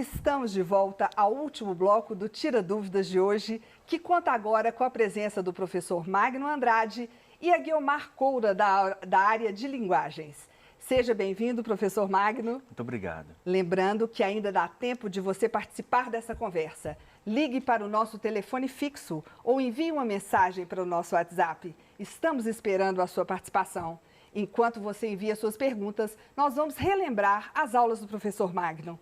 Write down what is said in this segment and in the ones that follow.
Estamos de volta ao último bloco do Tira Dúvidas de hoje, que conta agora com a presença do professor Magno Andrade e a Guiomar Coura, da área de linguagens. Seja bem-vindo, professor Magno. Muito obrigado. Lembrando que ainda dá tempo de você participar dessa conversa. Ligue para o nosso telefone fixo ou envie uma mensagem para o nosso WhatsApp. Estamos esperando a sua participação. Enquanto você envia suas perguntas, nós vamos relembrar as aulas do professor Magno.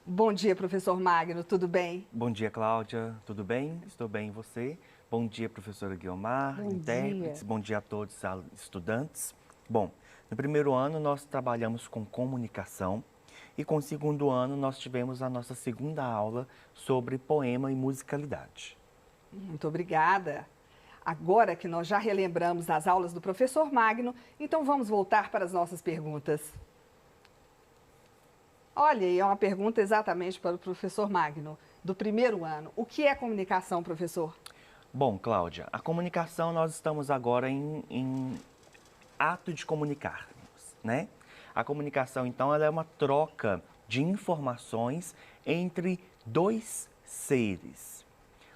Bom dia, professor Magno, tudo bem? Bom dia, Cláudia, tudo bem? Estou bem, e você? Bom dia, professora Guiomar, intérpretes, bom dia a todos os estudantes. Bom, no primeiro ano nós trabalhamos com comunicação e com o segundo ano nós tivemos a nossa segunda aula sobre poema e musicalidade. Muito obrigada. Agora que nós já relembramos as aulas do professor Magno, então vamos voltar para as nossas perguntas. Olha, e é uma pergunta exatamente para o professor Magno, do primeiro ano. O que é comunicação, professor? Bom, Cláudia, a comunicação nós estamos agora em ato de comunicar, né? A comunicação, então, ela é uma troca de informações entre dois seres.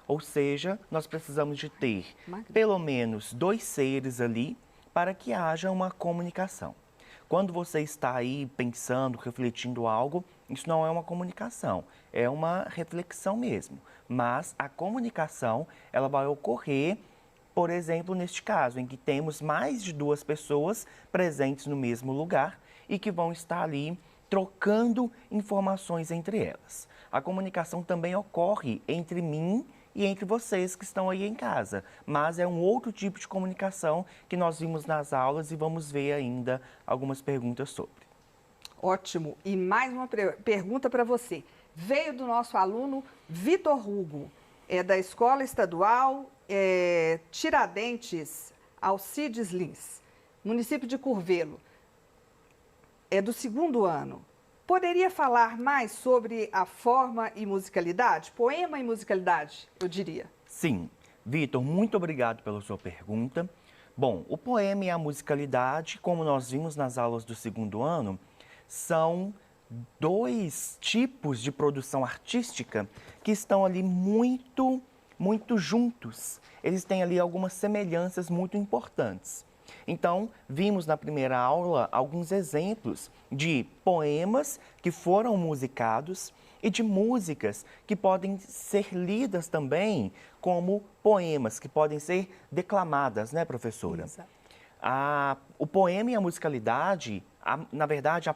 Ou seja, nós precisamos de ter pelo menos dois seres ali para que haja uma comunicação. Quando você está aí pensando, refletindo algo, isso não é uma comunicação, é uma reflexão mesmo. Mas a comunicação, ela vai ocorrer, por exemplo, neste caso, em que temos mais de duas pessoas presentes no mesmo lugar e que vão estar ali trocando informações entre elas. A comunicação também ocorre entre mim e entre vocês que estão aí em casa, mas é um outro tipo de comunicação que nós vimos nas aulas e vamos ver ainda algumas perguntas sobre. Ótimo, e mais uma pergunta para você. Veio do nosso aluno Vitor Hugo, da Escola Estadual Tiradentes Alcides Lins, município de Curvelo, do segundo ano. Poderia falar mais sobre a forma e musicalidade? Poema e musicalidade, eu diria. Sim. Vitor, muito obrigado pela sua pergunta. Bom, o poema e a musicalidade, como nós vimos nas aulas do segundo ano, são dois tipos de produção artística que estão ali muito juntos. Eles têm ali algumas semelhanças muito importantes. Então, vimos na primeira aula alguns exemplos de poemas que foram musicados e de músicas que podem ser lidas também como poemas, que podem ser declamadas, né, professora? Exato. O poema e a musicalidade, na verdade,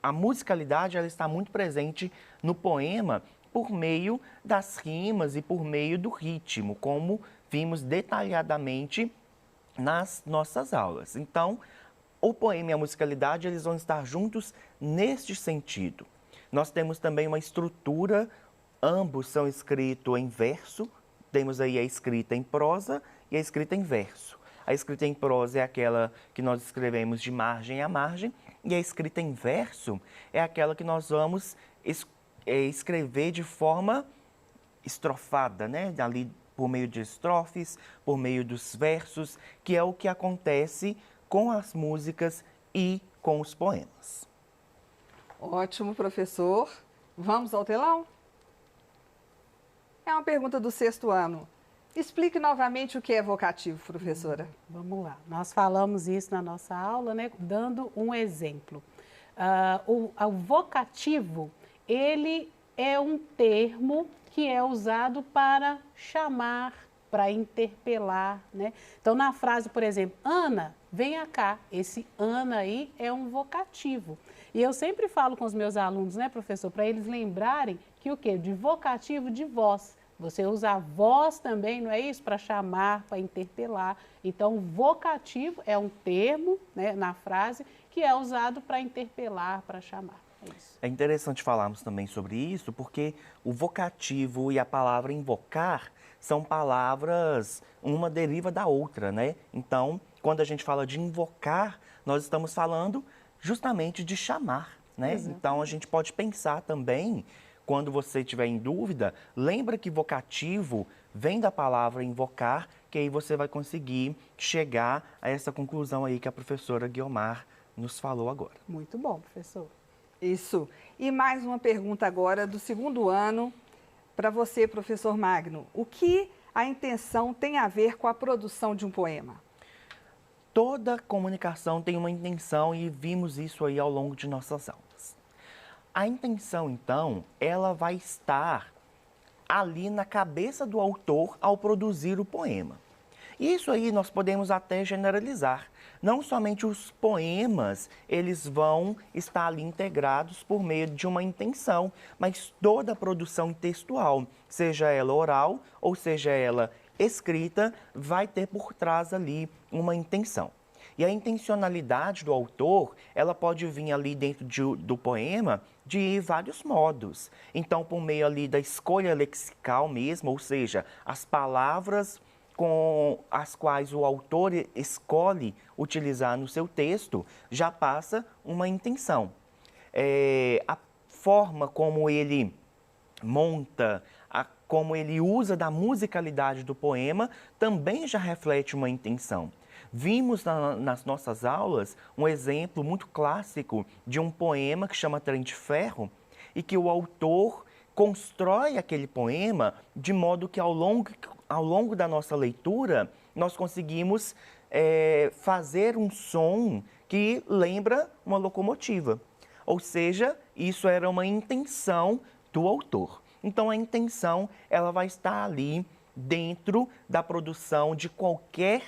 a musicalidade ela está muito presente no poema por meio das rimas e por meio do ritmo, como vimos detalhadamente nas nossas aulas. Então, o poema e a musicalidade, eles vão estar juntos neste sentido. Nós temos também uma estrutura, ambos são escritos em verso, temos aí a escrita em prosa e a escrita em verso. A escrita em prosa é aquela que nós escrevemos de margem a margem e a escrita em verso é aquela que nós vamos escrever de forma estrofada, né? Ali por meio de estrofes, por meio dos versos, que é o que acontece com as músicas e com os poemas. Ótimo, professor. Vamos ao telão? É uma pergunta do sexto ano. Explique novamente o que é vocativo, professora. Vamos lá. Nós falamos isso na nossa aula, né? Dando um exemplo. O vocativo, ele é um termo que é usado para chamar, para interpelar, né? Então, na frase, por exemplo, Ana, venha cá. Esse Ana aí é um vocativo. E eu sempre falo com os meus alunos, né, professor, para eles lembrarem que o quê? De vocativo, de voz. Você usa a voz também, não é isso? Para chamar, para interpelar. Então, vocativo é um termo, né, na frase que é usado para interpelar, para chamar. É interessante falarmos também sobre isso, porque o vocativo e a palavra invocar são palavras, uma deriva da outra, né? Então, quando a gente fala de invocar, nós estamos falando justamente de chamar, né? Exato. Então, a gente pode pensar também, quando você estiver em dúvida, lembra que vocativo vem da palavra invocar, que aí você vai conseguir chegar a essa conclusão aí que a professora Guiomar nos falou agora. Muito bom, professor. Isso. E mais uma pergunta agora do segundo ano para você, professor Magno. O que a intenção tem a ver com a produção de um poema? Toda comunicação tem uma intenção e vimos isso aí ao longo de nossas aulas. A intenção, então, ela vai estar ali na cabeça do autor ao produzir o poema. Isso aí nós podemos até generalizar. Não somente os poemas, eles vão estar ali integrados por meio de uma intenção, mas toda a produção textual, seja ela oral ou seja ela escrita, vai ter por trás ali uma intenção. E a intencionalidade do autor, ela pode vir ali dentro do poema de vários modos. Então, por meio ali da escolha lexical mesmo, ou seja, as palavras com as quais o autor escolhe utilizar no seu texto, já passa uma intenção. A forma como ele monta, como ele usa da musicalidade do poema, também já reflete uma intenção. Vimos nas nossas aulas um exemplo muito clássico de um poema que chama Trem de Ferro e que o autor constrói aquele poema de modo que ao longo da nossa leitura nós conseguimos fazer um som que lembra uma locomotiva. Ou seja, isso era uma intenção do autor. Então a intenção ela vai estar ali dentro da produção de qualquer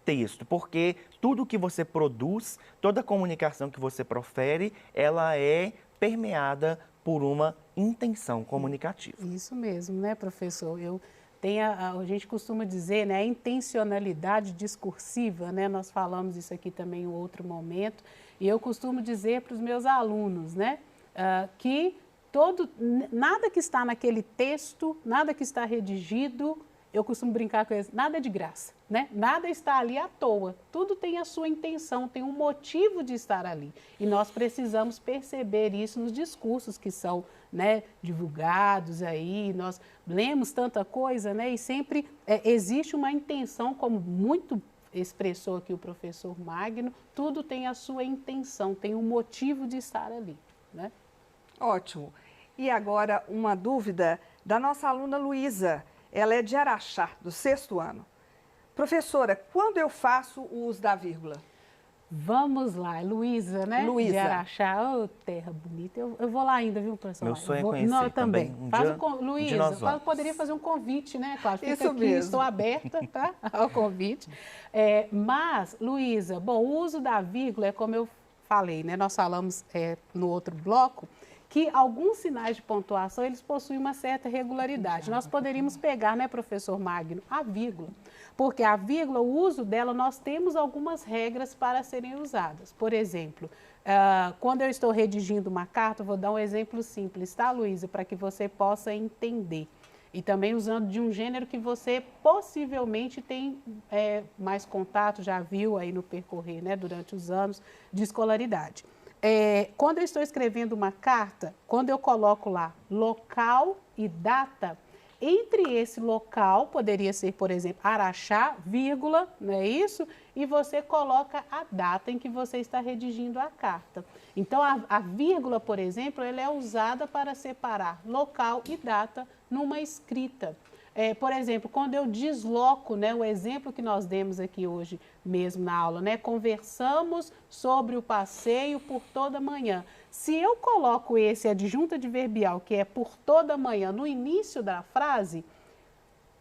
texto, porque tudo que você produz, toda comunicação que você profere, ela é permeada por uma intenção comunicativa. Isso mesmo, né, professor? A gente costuma dizer, né, a intencionalidade discursiva, né? Nós falamos isso aqui também em outro momento, e eu costumo dizer para os meus alunos, né, que nada que está naquele texto, nada que está redigido, eu costumo brincar com eles, nada é de graça, né? Nada está ali à toa. Tudo tem a sua intenção, tem um motivo de estar ali. E nós precisamos perceber isso nos discursos que são, né, divulgados aí. Nós lemos tanta coisa, né? E sempre existe uma intenção, como muito expressou aqui o professor Magno, tudo tem a sua intenção, tem um motivo de estar ali, né? Ótimo. E agora uma dúvida da nossa aluna Luísa. Ela é de Araxá, do 6º ano. Professora, quando eu faço o uso da vírgula? Vamos lá, Luísa, né? Luísa. De Araxá, ô, terra bonita. Eu vou lá ainda, viu, professor? Meu sonho é conhecer não, também. Luísa, poderia fazer um convite, né? Claro, fica Isso aqui, mesmo. estou aberta, tá? Ao convite. Mas, Luísa, bom, o uso da vírgula é como eu falei, né? Nós falamos no outro bloco, que alguns sinais de pontuação, eles possuem uma certa regularidade. Nós poderíamos pegar, né, professor Magno, a vírgula, porque a vírgula, o uso dela, nós temos algumas regras para serem usadas. Por exemplo, quando eu estou redigindo uma carta, eu vou dar um exemplo simples, tá, Luísa, para que você possa entender. E também usando de um gênero que você possivelmente tem mais contato, já viu aí no percorrer, né, durante os anos de escolaridade. Quando eu estou escrevendo uma carta, quando eu coloco lá local e data, entre esse local, poderia ser, por exemplo, Araxá, vírgula, não é isso? E você coloca a data em que você está redigindo a carta. Então, a vírgula, por exemplo, ela é usada para separar local e data numa escrita. Por exemplo, quando eu desloco, né, o exemplo que nós demos aqui hoje mesmo na aula, né, conversamos sobre o passeio por toda a manhã. Se eu coloco esse adjunto adverbial, que é por toda a manhã, no início da frase,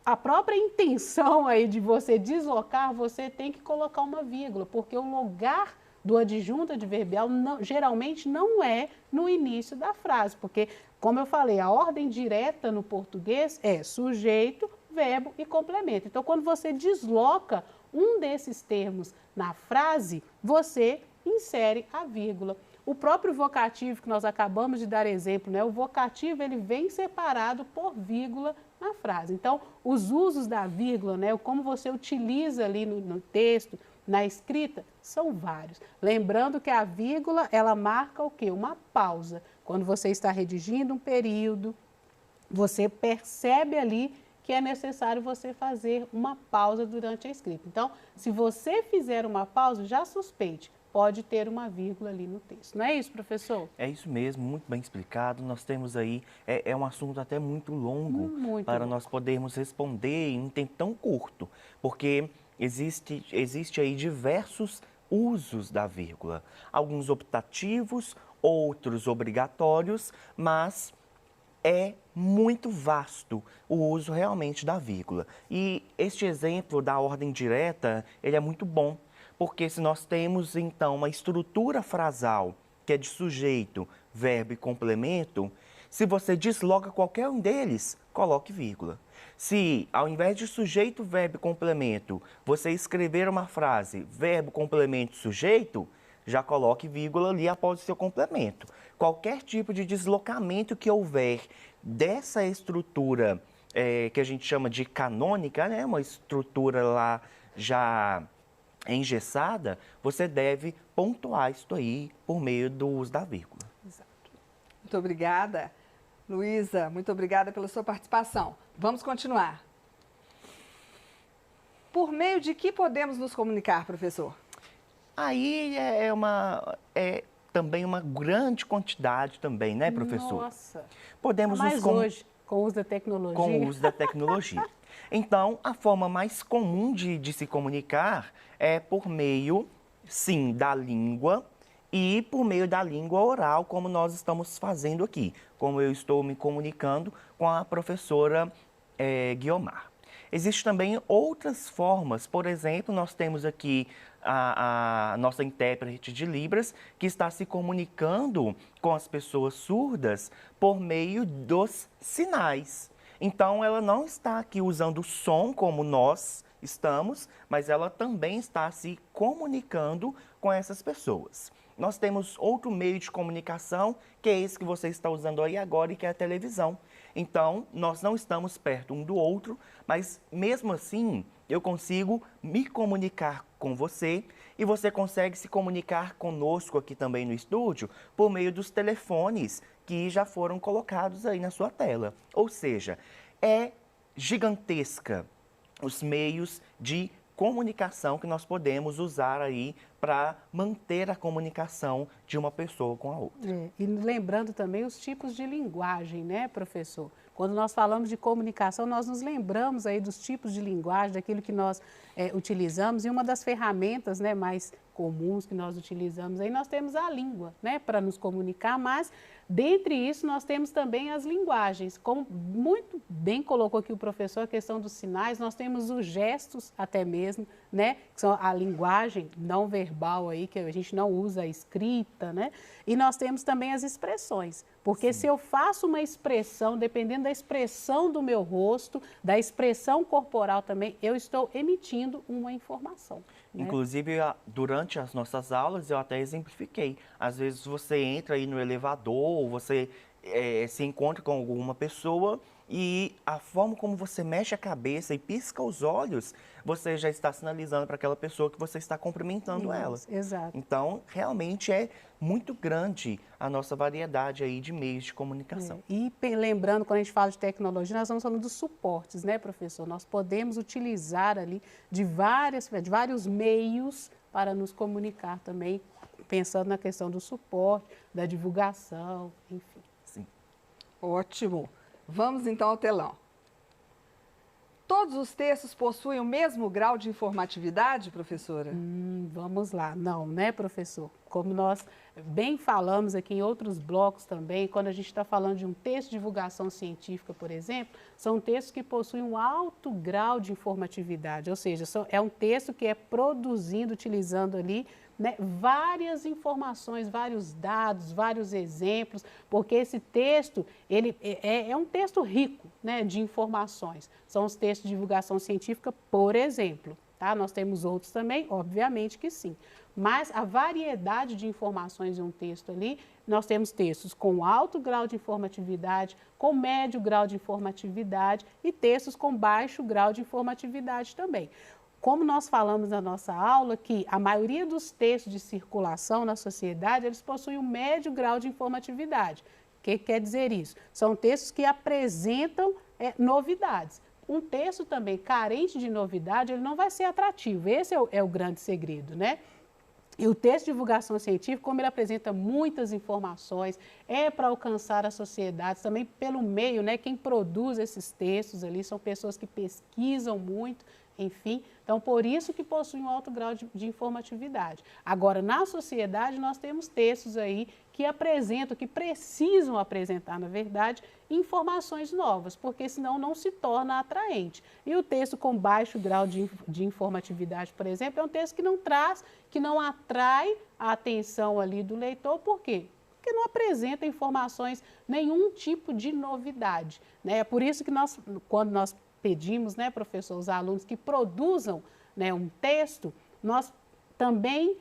a própria intenção aí de você deslocar, você tem que colocar uma vírgula, porque o lugar do adjunto adverbial geralmente não é no início da frase, porque, como eu falei, a ordem direta no português é sujeito, verbo e complemento. Então, quando você desloca um desses termos na frase, você insere a vírgula. O próprio vocativo que nós acabamos de dar exemplo, né? O vocativo ele vem separado por vírgula na frase. Então, os usos da vírgula, né? Como você utiliza ali no texto, na escrita, são vários. Lembrando que a vírgula, ela marca o quê? Uma pausa. Quando você está redigindo um período, você percebe ali que é necessário você fazer uma pausa durante a escrita. Então, se você fizer uma pausa, já suspeite. pode ter uma vírgula ali no texto. Não é isso, professor? É isso mesmo, muito bem explicado. Nós temos aí, é um assunto até muito longo para nós podermos responder em um tempo tão curto, porque existe aí diversos usos da vírgula, alguns optativos, outros obrigatórios, mas é muito vasto o uso realmente da vírgula. E este exemplo da ordem direta, ele é muito bom, porque se nós temos, então, uma estrutura frasal que é de sujeito, verbo e complemento, se você desloca qualquer um deles, coloque vírgula. Se, ao invés de sujeito, verbo e complemento, você escrever uma frase verbo, complemento, sujeito, já coloque vírgula ali após o seu complemento. Qualquer tipo de deslocamento que houver dessa estrutura que a gente chama de canônica, né? Uma estrutura lá já engessada, você deve pontuar isso aí por meio do uso da vírgula. Exato. Muito obrigada. Luísa, muito obrigada pela sua participação. Vamos continuar. Por meio de que podemos nos comunicar, professor? Aí é também uma grande quantidade também, né, professor? Nossa! Podemos mas hoje, com o uso da tecnologia. Com o uso da tecnologia. Então, a forma mais comum de se comunicar é por meio, sim, da língua e por meio da língua oral, como nós estamos fazendo aqui, como eu estou me comunicando com a professora Guiomar. Existem também outras formas, por exemplo, nós temos aqui a nossa intérprete de Libras, que está se comunicando com as pessoas surdas por meio dos sinais. Então, ela não está aqui usando o som como nós estamos, mas ela também está se comunicando com essas pessoas. Nós temos outro meio de comunicação, que é esse que você está usando aí agora, e que é a televisão. Então, nós não estamos perto um do outro, mas mesmo assim, eu consigo me comunicar com você e você consegue se comunicar conosco aqui também no estúdio por meio dos telefones que já foram colocados aí na sua tela. Ou seja, é gigantesca os meios de comunicação que nós podemos usar aí para manter a comunicação de uma pessoa com a outra. E lembrando também os tipos de linguagem, né, professor? Quando nós falamos de comunicação, nós nos lembramos aí dos tipos de linguagem, daquilo que nós utilizamos, e uma das ferramentas, né, mais comuns que nós utilizamos aí, nós temos a língua, né, para nos comunicar, mas dentre isso nós temos também as linguagens. Como muito bem colocou aqui o professor, a questão dos sinais, nós temos os gestos até mesmo, né, que são a linguagem não verbal aí, que a gente não usa a escrita, né, e nós temos também as expressões. Porque se eu faço uma expressão, dependendo da expressão do meu rosto, da expressão corporal também, eu estou emitindo uma informação. Né? Inclusive, durante as nossas aulas, eu até exemplifiquei. Às vezes você entra aí no elevador, você se encontra com alguma pessoa e a forma como você mexe a cabeça e pisca os olhos, você já está sinalizando para aquela pessoa que você está cumprimentando ela. Exato. Então, realmente é muito grande a nossa variedade aí de meios de comunicação. E lembrando, quando a gente fala de tecnologia, nós estamos falando dos suportes, né, professor? Nós podemos utilizar ali de vários meios para nos comunicar também, pensando na questão do suporte, da divulgação, enfim. Sim. Ótimo. Vamos então ao telão. Todos os textos possuem o mesmo grau de informatividade, professora? Vamos lá. Não, né, professor? Como nós bem falamos aqui em outros blocos também, quando a gente está falando de um texto de divulgação científica, por exemplo, são textos que possuem um alto grau de informatividade, ou seja, é um texto que é produzindo, utilizando ali, né, várias informações, vários dados, vários exemplos, porque esse texto ele é um texto rico, né, de informações. São os textos de divulgação científica, por exemplo. Tá? Nós temos outros também, obviamente que sim. Mas a variedade de informações em um texto ali, nós temos textos com alto grau de informatividade, com médio grau de informatividade e textos com baixo grau de informatividade também. Como nós falamos na nossa aula, que a maioria dos textos de circulação na sociedade, eles possuem um médio grau de informatividade. O que quer dizer isso? São textos que apresentam novidades. Um texto também carente de novidade, ele não vai ser atrativo. Esse é o grande segredo, né? E o texto de divulgação científica, como ele apresenta muitas informações, é para alcançar a sociedade, também pelo meio, né? Quem produz esses textos ali são pessoas que pesquisam muito, enfim. Então, por isso que possui um alto grau de informatividade. Agora, na sociedade, nós temos textos aí que apresentam, que precisam apresentar, na verdade, informações novas, porque senão não se torna atraente. E o texto com baixo grau de informatividade, por exemplo, é um texto que não traz, que não atrai a atenção ali do leitor, por quê? Porque não apresenta informações, nenhum tipo de novidade, né? É por isso que nós, quando nós pedimos, né, professor, os alunos que produzam, né, um texto, nós também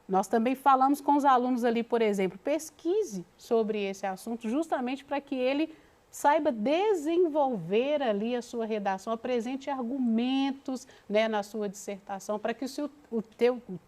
nós também falamos com os alunos ali, por exemplo, pesquise sobre esse assunto, justamente para que ele saiba desenvolver ali a sua redação, apresente argumentos, né, na sua dissertação, para que o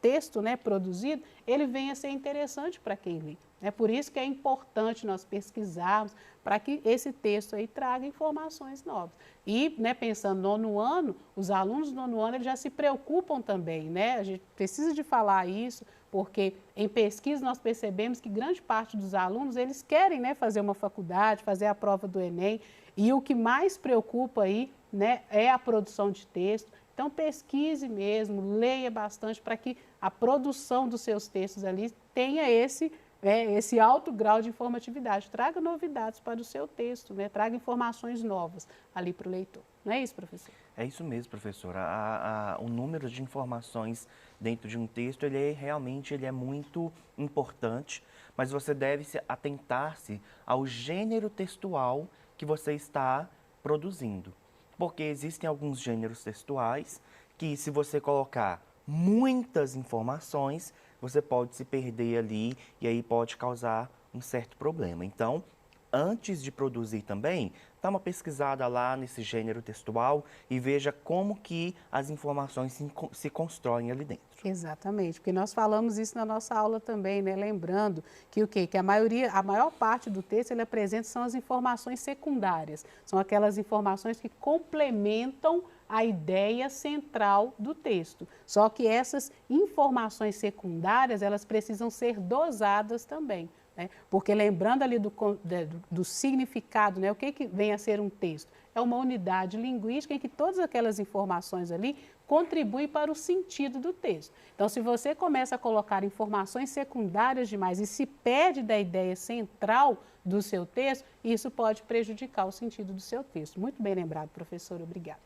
texto, né, produzido, ele venha a ser interessante para quem lê. É por isso que é importante nós pesquisarmos, para que esse texto aí traga informações novas. E, né, pensando no nono ano, os alunos do nono ano eles já se preocupam também, né? A gente precisa de falar isso, porque em pesquisa nós percebemos que grande parte dos alunos, eles querem, né, fazer uma faculdade, fazer a prova do Enem, e o que mais preocupa aí, né, é a produção de texto. Então, pesquise mesmo, leia bastante para que a produção dos seus textos ali tenha esse alto grau de informatividade. Traga novidades para o seu texto, né? Traga informações novas ali para o leitor. Não é isso, professor? É isso mesmo, professora. O número de informações dentro de um texto, realmente é muito importante, mas você deve atentar-se ao gênero textual que você está produzindo. Porque existem alguns gêneros textuais que, se você colocar muitas informações, você pode se perder ali e aí pode causar um certo problema. Então, antes de produzir também, dá uma pesquisada lá nesse gênero textual e veja como que as informações se constroem ali dentro. Exatamente, porque nós falamos isso na nossa aula também, né? Lembrando que o quê? Que a maior parte do texto ele apresenta são as informações secundárias, são aquelas informações que complementam a ideia central do texto. Só que essas informações secundárias, elas precisam ser dosadas também, né? Porque lembrando ali do significado, né? O que vem a ser um texto? É uma unidade linguística em que todas aquelas informações ali contribuem para o sentido do texto. Então, se você começa a colocar informações secundárias demais e se perde da ideia central do seu texto, isso pode prejudicar o sentido do seu texto. Muito bem lembrado, professora. Obrigada.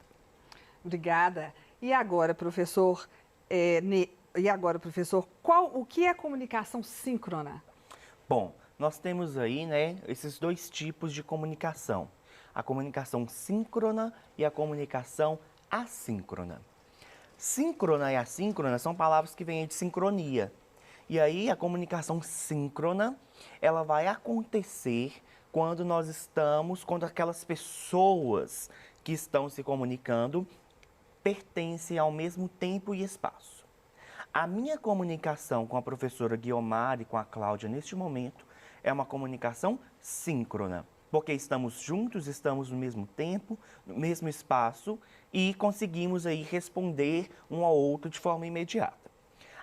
Obrigada. E agora, professor, o que é comunicação síncrona? Bom, nós temos aí, né, esses dois tipos de comunicação. A comunicação síncrona e a comunicação assíncrona. Síncrona e assíncrona são palavras que vêm de sincronia. E aí a comunicação síncrona, ela vai acontecer quando quando aquelas pessoas que estão se comunicando pertencem ao mesmo tempo e espaço. A minha comunicação com a professora Guiomar e com a Cláudia neste momento é uma comunicação síncrona, porque estamos juntos, estamos no mesmo tempo, no mesmo espaço e conseguimos aí responder um ao outro de forma imediata.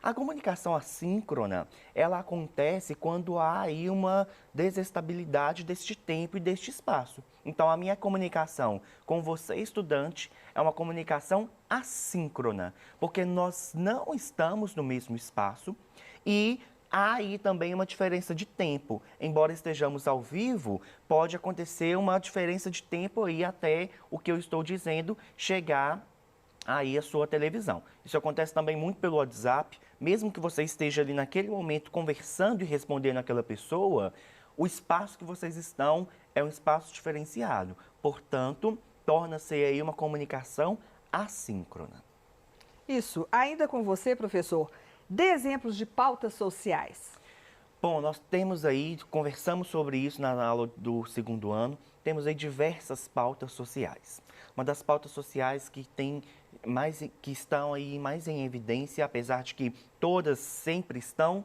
A comunicação assíncrona, ela acontece quando há aí uma desestabilidade deste tempo e deste espaço. Então, a minha comunicação com você, estudante, é uma comunicação assíncrona, porque nós não estamos no mesmo espaço e há aí também uma diferença de tempo. Embora estejamos ao vivo, pode acontecer uma diferença de tempo aí até o que eu estou dizendo chegar aí a sua televisão. Isso acontece também muito pelo WhatsApp, mesmo que você esteja ali naquele momento conversando e respondendo àquela pessoa, o espaço que vocês estão é um espaço diferenciado. Portanto, torna-se aí uma comunicação assíncrona. Isso. Ainda com você, professor, dê exemplos de pautas sociais. Bom, nós temos aí, conversamos sobre isso na aula do segundo ano, temos aí diversas pautas sociais. Uma das pautas sociais que estão aí mais em evidência, apesar de que todas sempre estão,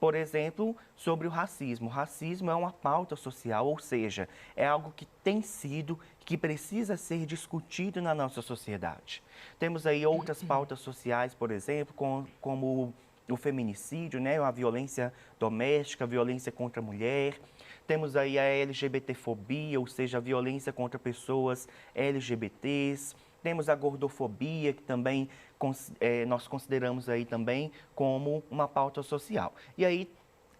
Por exemplo, sobre o racismo. O racismo é uma pauta social, ou seja, é algo que tem sido, que precisa ser discutido na nossa sociedade. Temos aí outras pautas sociais, por exemplo, como o feminicídio, né? A violência doméstica, a violência contra a mulher. Temos aí a LGBTfobia, ou seja, a violência contra pessoas LGBTs. Temos a gordofobia, que também nós consideramos aí também como uma pauta social. E aí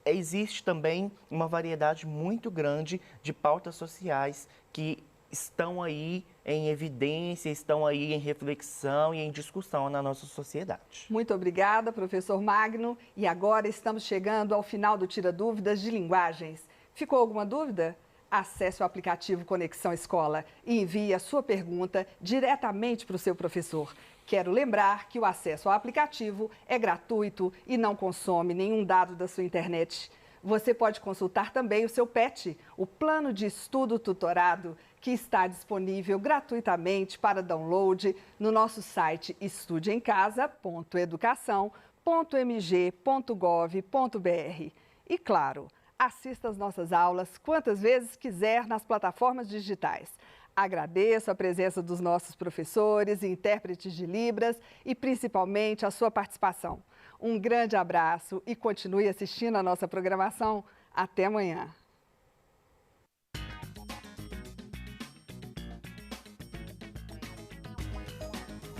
existe também uma variedade muito grande de pautas sociais que estão aí em evidência, estão aí em reflexão e em discussão na nossa sociedade. Muito obrigada, professor Magno. E agora estamos chegando ao final do Tira Dúvidas de Linguagens. Ficou alguma dúvida? Acesse o aplicativo Conexão Escola e envie a sua pergunta diretamente para o seu professor. Quero lembrar que o acesso ao aplicativo é gratuito e não consome nenhum dado da sua internet. Você pode consultar também o seu PET, o Plano de Estudo Tutorado, que está disponível gratuitamente para download no nosso site estudeemcasa.educação.mg.gov.br. E claro, assista às nossas aulas quantas vezes quiser nas plataformas digitais. Agradeço a presença dos nossos professores e intérpretes de Libras e principalmente a sua participação. Um grande abraço e continue assistindo a nossa programação. Até amanhã.